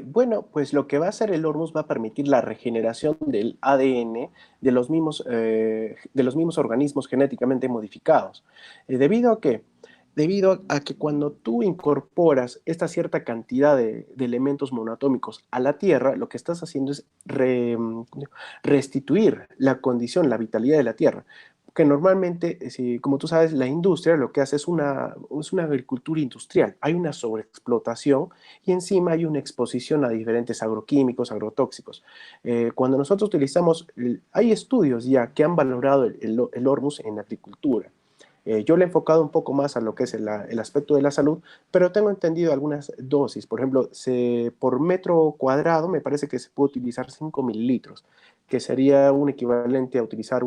Bueno, pues lo que va a hacer el Hormus va a permitir la regeneración del ADN de los mismos organismos genéticamente modificados. ¿Debido a qué? Debido a que cuando tú incorporas esta cierta cantidad de elementos monoatómicos a la Tierra, lo que estás haciendo es restituir la condición, la vitalidad de la Tierra. Que normalmente, como tú sabes, la industria lo que hace es una agricultura industrial. Hay una sobreexplotación y encima hay una exposición a diferentes agroquímicos, agrotóxicos. Cuando nosotros utilizamos, hay estudios ya que han valorado el Hormus en agricultura. Yo le he enfocado un poco más a lo que es el aspecto de la salud, pero tengo entendido algunas dosis. Por ejemplo, por metro cuadrado me parece que se puede utilizar 5 mililitros, que sería un equivalente a utilizar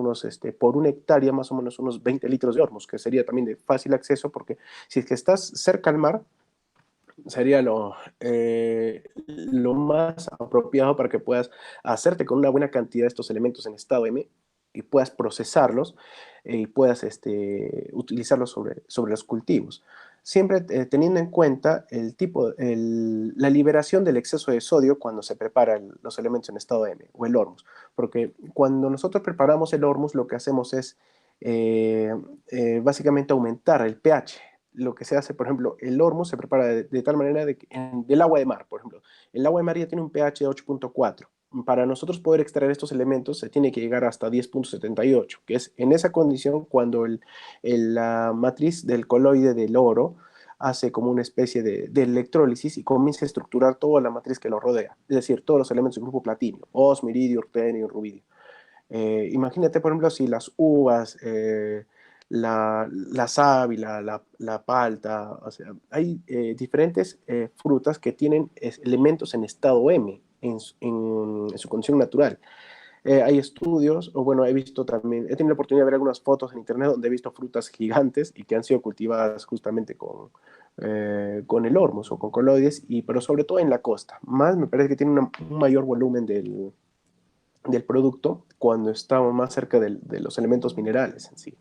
por una hectárea más o menos unos 20 litros de Hormus, que sería también de fácil acceso porque si es que estás cerca al mar, sería lo más apropiado para que puedas hacerte con una buena cantidad de estos elementos en estado M y puedas procesarlos y puedas utilizarlos sobre los cultivos. Siempre teniendo en cuenta la liberación del exceso de sodio cuando se preparan los elementos en estado M o el hormus. Porque cuando nosotros preparamos el hormus, lo que hacemos es básicamente aumentar el pH. Lo que se hace, por ejemplo, el hormus se prepara de tal manera del agua de mar, por ejemplo. El agua de mar ya tiene un pH de 8.4. para nosotros poder extraer estos elementos se tiene que llegar hasta 10.78, que es en esa condición cuando la matriz del coloide del oro hace como una especie de electrólisis y comienza a estructurar toda la matriz que lo rodea, es decir, todos los elementos del grupo platinio, osmio, iridio, rutenio, rubidio. Imagínate, por ejemplo, si las uvas, la sábila, la palta, o sea, hay diferentes frutas que tienen elementos en estado M, en su condición natural. Hay estudios, o bueno, he visto también, he tenido la oportunidad de ver algunas fotos en internet donde he visto frutas gigantes y que han sido cultivadas justamente con el hormus o con coloides, pero sobre todo en la costa. Más me parece que tiene un mayor volumen del producto cuando estamos más cerca de los elementos minerales en sí.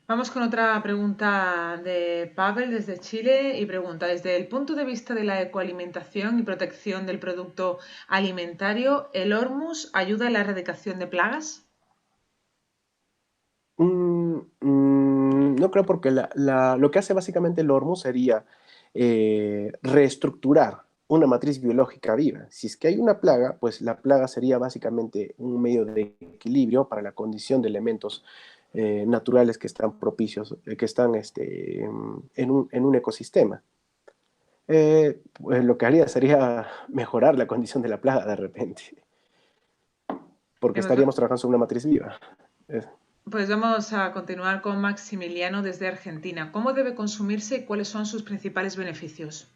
Vamos con otra pregunta de Pavel desde Chile y pregunta, desde el punto de vista de la ecoalimentación y protección del producto alimentario, ¿el Hormus ayuda en la erradicación de plagas? No creo porque lo que hace básicamente el hormo sería reestructurar una matriz biológica viva. Si es que hay una plaga, pues la plaga sería básicamente un medio de equilibrio para la condición de elementos naturales que están propicios, que están en un ecosistema. Pues lo que haría sería mejorar la condición de la plaga de repente, porque Hemos- estaríamos trabajando sobre una matriz viva. Eh, Pues vamos a continuar con Maximiliano desde Argentina. ¿Cómo debe consumirse y cuáles son sus principales beneficios?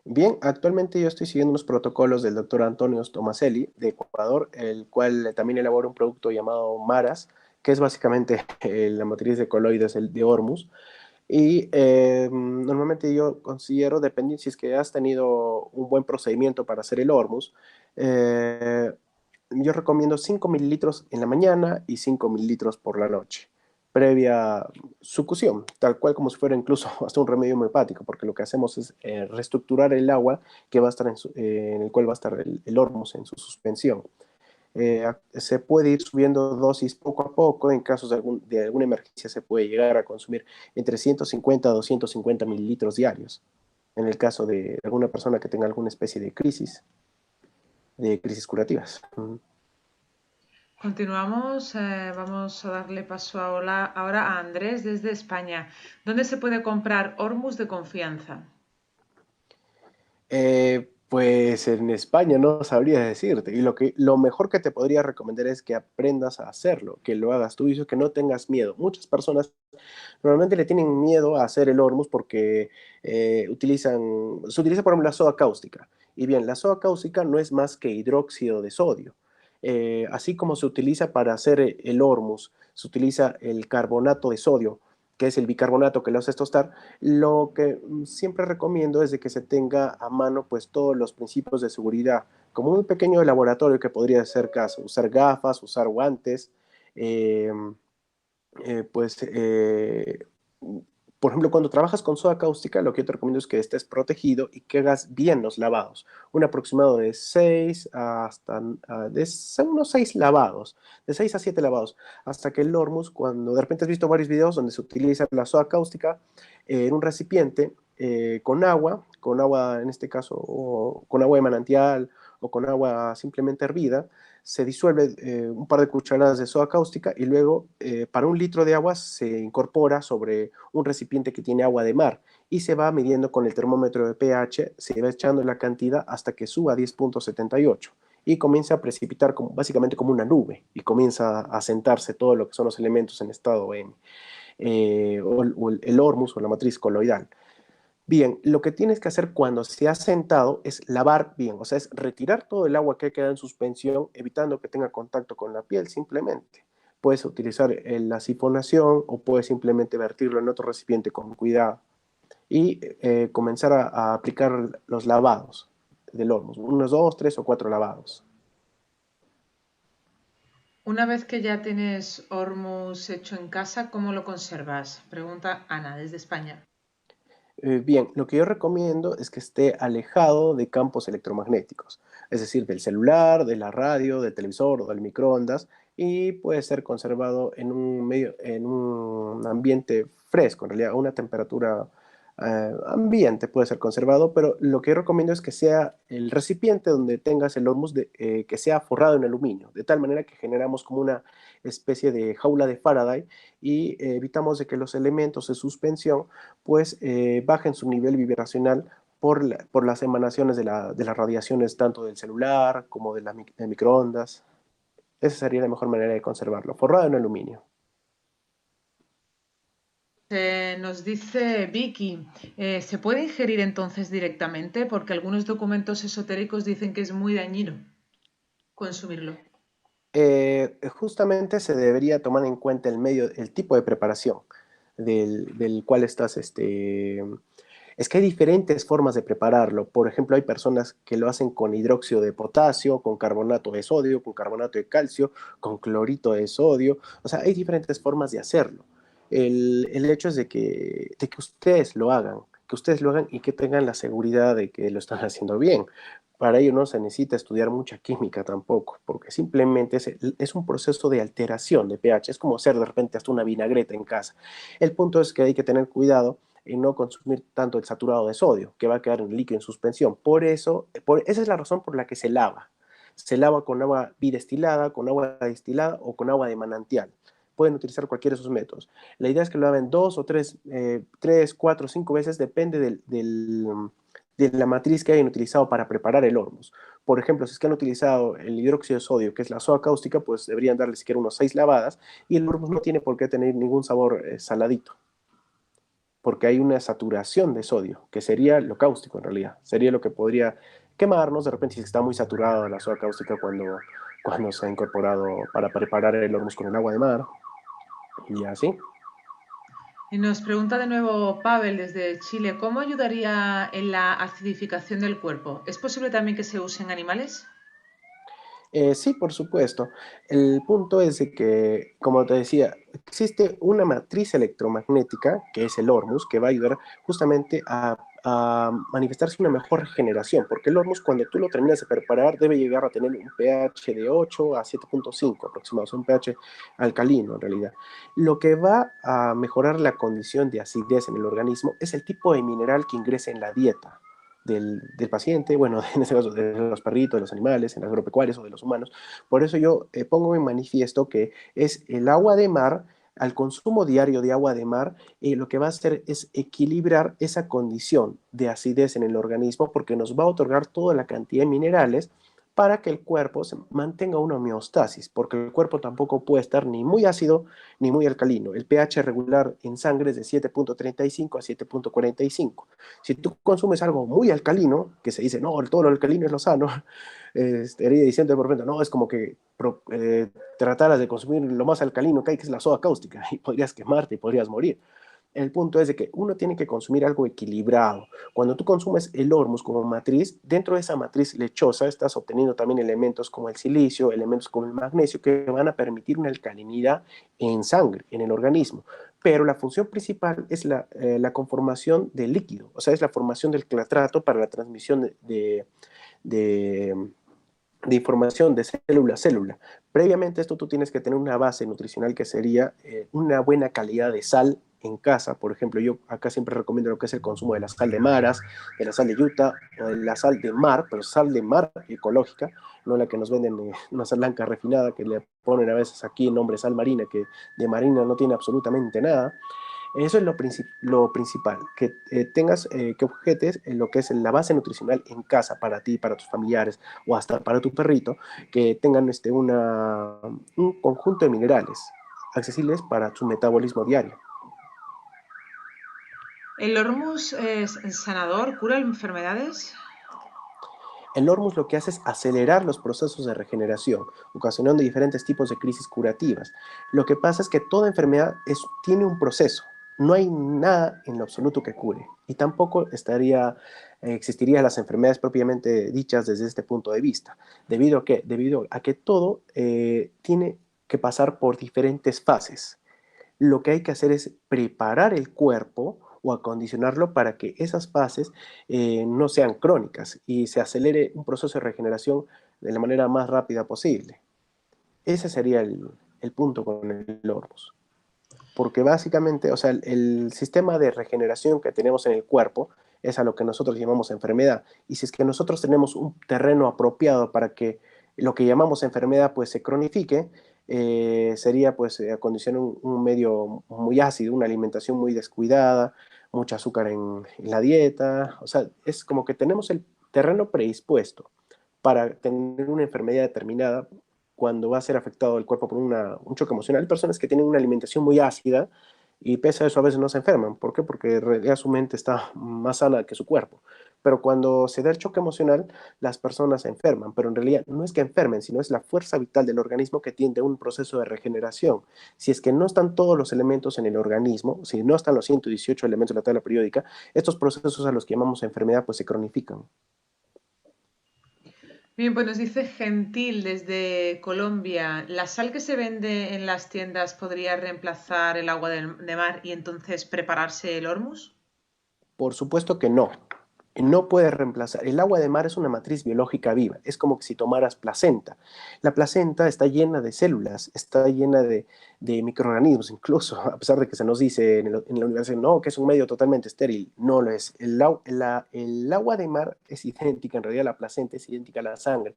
Bien, actualmente yo estoy siguiendo unos protocolos del doctor Antonio Tomaselli de Ecuador, el cual también elabora un producto llamado Maras, que es básicamente la matriz de coloides de Hormus. Y normalmente yo considero, dependiendo si es que has tenido un buen procedimiento para hacer el Hormus, eh, yo recomiendo 5 mililitros en la mañana y 5 mililitros por la noche, previa succión, tal cual como si fuera incluso hasta un remedio homeopático, porque lo que hacemos es reestructurar el agua que va a estar en el cual va a estar el Hormus en su suspensión. Se puede ir subiendo dosis poco a poco. En casos de alguna emergencia se puede llegar a consumir entre 150 a 250 mililitros diarios. En el caso de alguna persona que tenga alguna especie de crisis curativas. Continuamos, vamos a darle paso ahora a Andrés desde España. ¿Dónde se puede comprar Hormus de confianza? Pues en España no sabría decirte. Y lo mejor que te podría recomendar es que aprendas a hacerlo, que lo hagas tú y que no tengas miedo. Muchas personas normalmente le tienen miedo a hacer el hormus porque se utiliza por ejemplo la soda cáustica. Y bien, la soda cáustica no es más que hidróxido de sodio. Así como se utiliza para hacer el hormus, se utiliza el carbonato de sodio, que es el bicarbonato que lo hace tostar. Lo que siempre recomiendo es de que se tenga a mano pues todos los principios de seguridad, como un pequeño laboratorio que podría ser caso, usar gafas, usar guantes, eh, pues, por ejemplo, cuando trabajas con soda cáustica, lo que yo te recomiendo es que estés protegido y que hagas bien los lavados. Un aproximado de 6 hasta unos 6 lavados, de 6 a 7 lavados, hasta que el hormus, cuando de repente has visto varios videos donde se utiliza la soda cáustica en un recipiente con agua en este caso, o con agua de manantial o con agua simplemente hervida, se disuelve un par de cucharadas de soda cáustica y luego para un litro de agua se incorpora sobre un recipiente que tiene agua de mar y se va midiendo con el termómetro de pH, se va echando la cantidad hasta que suba a 10.78 y comienza a precipitar básicamente como una nube y comienza a sentarse todo lo que son los elementos en estado M, o el hormus o la matriz coloidal. Bien, lo que tienes que hacer cuando se ha sentado es lavar bien, o sea, es retirar todo el agua que queda en suspensión, evitando que tenga contacto con la piel simplemente. Puedes utilizar la sifonación o puedes simplemente vertirlo en otro recipiente con cuidado y comenzar a aplicar los lavados del horno, unos 2, 3 o 4 lavados. Una vez que ya tienes Hormus hecho en casa, ¿cómo lo conservas? Pregunta Ana desde España. Bien, lo que yo recomiendo es que esté alejado de campos electromagnéticos, es decir, del celular, de la radio, del televisor o del microondas, y puede ser conservado en un ambiente fresco, en realidad, a una temperatura ambiente puede ser conservado, pero lo que yo recomiendo es que sea el recipiente donde tengas el hormus que sea forrado en aluminio, de tal manera que generamos como una especie de jaula de Faraday y evitamos de que los elementos de suspensión pues bajen su nivel vibracional por las emanaciones de las radiaciones tanto del celular como de microondas. Esa sería la mejor manera de conservarlo, forrado en aluminio. Nos dice Vicky, ¿se puede ingerir entonces directamente? Porque algunos documentos esotéricos dicen que es muy dañino consumirlo. Justamente se debería tomar en cuenta el tipo de preparación del cual estás, es que hay diferentes formas de prepararlo. Por ejemplo, hay personas que lo hacen con hidróxido de potasio, con carbonato de sodio, con carbonato de calcio, con clorito de sodio. O sea, hay diferentes formas de hacerlo. El hecho es de que ustedes lo hagan y que tengan la seguridad de que lo están haciendo bien. Para ello no se necesita estudiar mucha química tampoco, porque simplemente es un proceso de alteración de pH. Es como hacer de repente hasta una vinagreta en casa. El punto es que hay que tener cuidado en no consumir tanto el saturado de sodio, que va a quedar en líquido en suspensión. Esa es la razón por la que se lava. Se lava con agua bidestilada, con agua destilada o con agua de manantial. Pueden utilizar cualquiera de esos métodos. La idea es que lo laven dos o tres, cuatro, cinco veces, depende de la matriz que hayan utilizado para preparar el hormus. Por ejemplo, si es que han utilizado el hidróxido de sodio, que es la soda cáustica, pues deberían darle siquiera unos 6 lavadas y el hormus no tiene por qué tener ningún sabor saladito, porque hay una saturación de sodio, que sería lo cáustico en realidad, sería lo que podría quemarnos de repente si está muy saturada la soda cáustica cuando se ha incorporado para preparar el hormus con el agua de mar y así. Y nos pregunta de nuevo Pavel desde Chile, ¿cómo ayudaría en la acidificación del cuerpo? ¿Es posible también que se usen animales? Sí, por supuesto. El punto es de que, como te decía, existe una matriz electromagnética, que es el hormus, que va a ayudar justamente a manifestarse una mejor regeneración, porque el hormus cuando tú lo terminas de preparar debe llegar a tener un pH de 8 a 7,5 aproximadamente, o sea, un pH alcalino en realidad. Lo que va a mejorar la condición de acidez en el organismo es el tipo de mineral que ingresa en la dieta del paciente, bueno, en este caso de los perritos, de los animales, en las agropecuarias o de los humanos. Por eso yo pongo en manifiesto que es el agua de mar, al consumo diario de agua de mar, lo que va a hacer es equilibrar esa condición de acidez en el organismo porque nos va a otorgar toda la cantidad de minerales para que el cuerpo se mantenga una homeostasis, porque el cuerpo tampoco puede estar ni muy ácido ni muy alcalino. El pH regular en sangre es de 7,35 a 7,45. Si tú consumes algo muy alcalino, que se dice, no, todo lo alcalino es lo sano, estaría diciendo por repente, no, es como que trataras de consumir lo más alcalino que hay, que es la soda cáustica, y podrías quemarte y podrías morir. El punto es de que uno tiene que consumir algo equilibrado. Cuando tú consumes el hormus como matriz, dentro de esa matriz lechosa estás obteniendo también elementos como el silicio, elementos como el magnesio, que van a permitir una alcalinidad en sangre, en el organismo. Pero la función principal es la conformación del líquido, o sea, es la formación del clatrato para la transmisión de de información de célula a célula. Previamente a esto tú tienes que tener una base nutricional que sería una buena calidad de sal en casa. Por ejemplo, yo acá siempre recomiendo lo que es el consumo de la sal de maras, de la sal de Utah o de la sal de mar, pero sal de mar ecológica, no la que nos venden una sal blanca refinada que le ponen a veces aquí el nombre sal marina, que de marina no tiene absolutamente nada. Eso es lo principal, que tengas, que objetes en lo que es la base nutricional en casa para ti, para tus familiares o hasta para tu perrito, que tengan un conjunto de minerales accesibles para su metabolismo diario. ¿El hormus es sanador? ¿Cura enfermedades? El Hormus lo que hace es acelerar los procesos de regeneración, ocasionando diferentes tipos de crisis curativas. Lo que pasa es que toda enfermedad tiene un proceso. No hay nada en lo absoluto que cure. Y tampoco existirían las enfermedades propiamente dichas desde este punto de vista. ¿Debido a qué? Debido a que todo tiene que pasar por diferentes fases. Lo que hay que hacer es preparar el cuerpo o acondicionarlo para que esas fases no sean crónicas y se acelere un proceso de regeneración de la manera más rápida posible. Ese sería el punto con el Hormus. porque básicamente, o sea, el sistema de regeneración que tenemos en el cuerpo es a lo que nosotros llamamos enfermedad. Y si es que nosotros tenemos un terreno apropiado para que lo que llamamos enfermedad pues se cronifique, sería pues acondicionar un medio muy ácido, una alimentación muy descuidada, mucho azúcar en la dieta, o sea, es como que tenemos el terreno predispuesto para tener una enfermedad determinada cuando va a ser afectado el cuerpo por un choque emocional. Hay personas que tienen una alimentación muy ácida y pese a eso a veces no se enferman. ¿Por qué? Porque en realidad su mente está más sana que su cuerpo. Pero cuando se da el choque emocional, las personas se enferman. Pero en realidad no es que enfermen, sino es la fuerza vital del organismo que tiende a un proceso de regeneración. Si es que no están todos los elementos en el organismo, si no están los 118 elementos de la tabla periódica, estos procesos a los que llamamos enfermedad pues se cronifican. Bien, pues nos dice Gentil desde Colombia, ¿la sal que se vende en las tiendas podría reemplazar el agua de mar y entonces prepararse el hormus? Por supuesto que no. No puede reemplazar. El agua de mar es una matriz biológica viva. Es como que si tomaras placenta. La placenta está llena de células, está llena de microorganismos, incluso, a pesar de que se nos dice en la universidad, no, que es un medio totalmente estéril. No lo es. El agua de mar es idéntica, en realidad la placenta es idéntica a la sangre.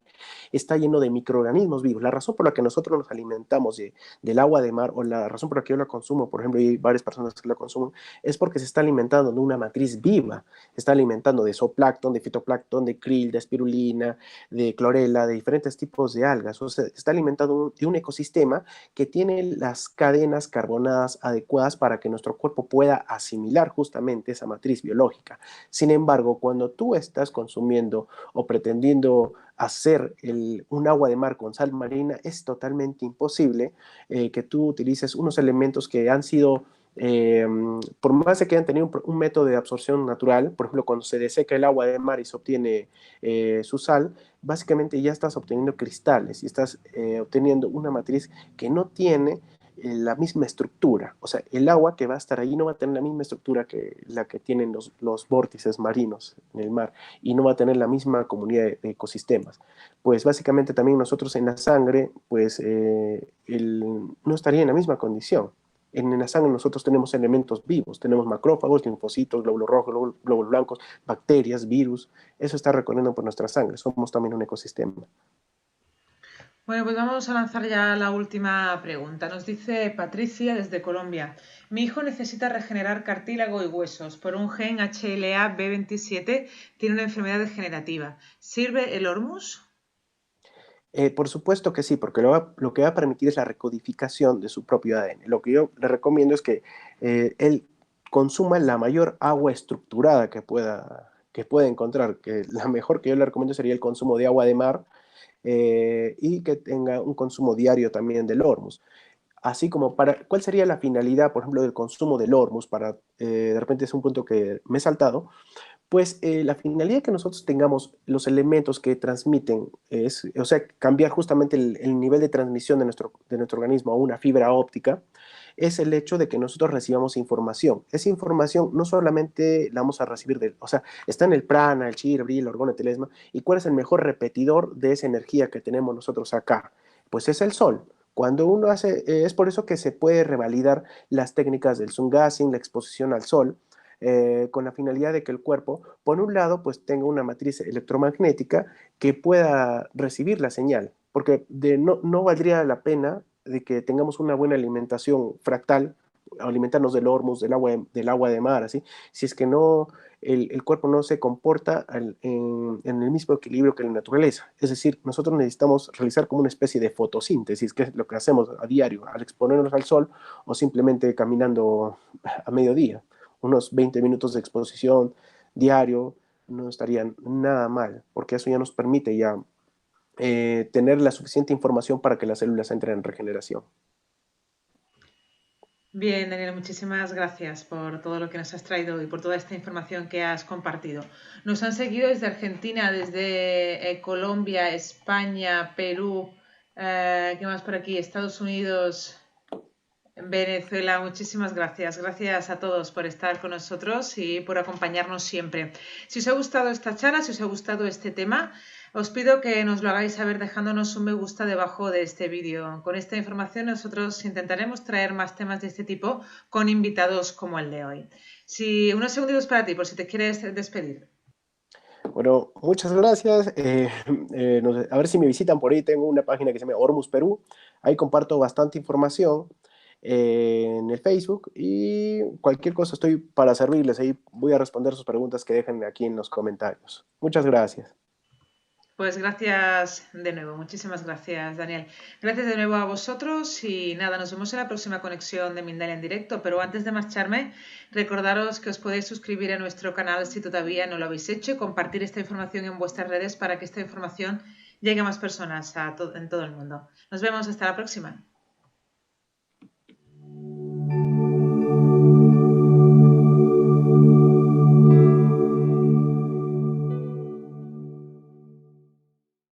Está lleno de microorganismos vivos. La razón por la que nosotros nos alimentamos del agua de mar, o la razón por la que yo la consumo, por ejemplo, y hay varias personas que la consumen, es porque se está alimentando de una matriz viva, se está alimentando de zooplancton, de fitoplancton, de krill, de espirulina, de clorela, de diferentes tipos de algas. O sea, se está alimentando de un ecosistema que tiene las cadenas carbonadas adecuadas para que nuestro cuerpo pueda asimilar justamente esa matriz biológica. Sin embargo, cuando tú estás consumiendo o pretendiendo hacer un agua de mar con sal marina, es totalmente imposible que tú utilices unos elementos que han sido por más de que hayan tenido un método de absorción natural, por ejemplo, cuando se deseca el agua de mar y se obtiene su sal, básicamente ya estás obteniendo cristales y estás obteniendo una matriz que no tiene la misma estructura. O sea, el agua que va a estar ahí no va a tener la misma estructura que la que tienen los vórtices marinos en el mar y no va a tener la misma comunidad de ecosistemas. Pues básicamente también nosotros en la sangre, pues no estaría en la misma condición. En la sangre nosotros tenemos elementos vivos, tenemos macrófagos, linfocitos, glóbulos rojos, glóbulos blancos, bacterias, virus, eso está recorriendo por nuestra sangre, somos también un ecosistema. Bueno, pues vamos a lanzar ya la última pregunta. Nos dice Patricia desde Colombia. Mi hijo necesita regenerar cartílago y huesos. Por un gen HLA-B27 tiene una enfermedad degenerativa. ¿Sirve el hormus? Por supuesto que sí, porque lo que va a permitir es la recodificación de su propio ADN. Lo que yo le recomiendo es que él consuma la mayor agua estructurada que pueda encontrar, que la mejor que yo le recomiendo sería el consumo de agua de mar y que tenga un consumo diario también del hormus. Así como ¿cuál sería la finalidad, por ejemplo, del consumo del hormus? De repente es un punto que me he saltado, pues la finalidad que nosotros tengamos los elementos que transmiten es, o sea, cambiar justamente el nivel de transmisión de nuestro organismo a una fibra óptica, es el hecho de que nosotros recibamos información. Esa información no solamente la vamos a recibir o sea, está en el prana, el chi, el bri, el orgón, el telesma, y cuál es el mejor repetidor de esa energía que tenemos nosotros acá. Pues es el sol. Cuando uno hace, es por eso que se puede revalidar las técnicas del sun gazing, la exposición al sol, con la finalidad de que el cuerpo, por un lado, pues tenga una matriz electromagnética que pueda recibir la señal, porque no valdría la pena de que tengamos una buena alimentación fractal, alimentarnos del hormus, del agua de mar, así, si es que no, el cuerpo no se comporta en el mismo equilibrio que la naturaleza. Es decir, nosotros necesitamos realizar como una especie de fotosíntesis, que es lo que hacemos a diario, al exponernos al sol o simplemente caminando a mediodía. Unos 20 minutos de exposición diario no estarían nada mal, porque eso ya nos permite ya tener la suficiente información para que las células entren en regeneración. Bien, Daniel, muchísimas gracias por todo lo que nos has traído y por toda esta información que has compartido. Nos han seguido desde Argentina, desde Colombia, España, Perú, ¿qué más por aquí? Estados Unidos, Venezuela. Muchísimas gracias. Gracias a todos por estar con nosotros y por acompañarnos siempre. Si os ha gustado esta charla, si os ha gustado este tema, Os pido que nos lo hagáis saber dejándonos un me gusta debajo de este vídeo. Con esta información nosotros intentaremos traer más temas de este tipo con invitados como el de hoy. Unos segundos para ti, por si te quieres despedir. Bueno, muchas gracias. A ver si me visitan por ahí. Tengo una página que se llama Hormus Perú. Ahí comparto bastante información en el Facebook y cualquier cosa estoy para servirles. Ahí voy a responder sus preguntas que dejen aquí en los comentarios. Muchas gracias. Pues gracias de nuevo, muchísimas gracias, Daniel. Gracias de nuevo a vosotros y nada, nos vemos en la próxima conexión de Mindalia en directo, pero antes de marcharme, recordaros que os podéis suscribir a nuestro canal si todavía no lo habéis hecho y compartir esta información en vuestras redes para que esta información llegue a más personas en todo el mundo. Nos vemos hasta la próxima.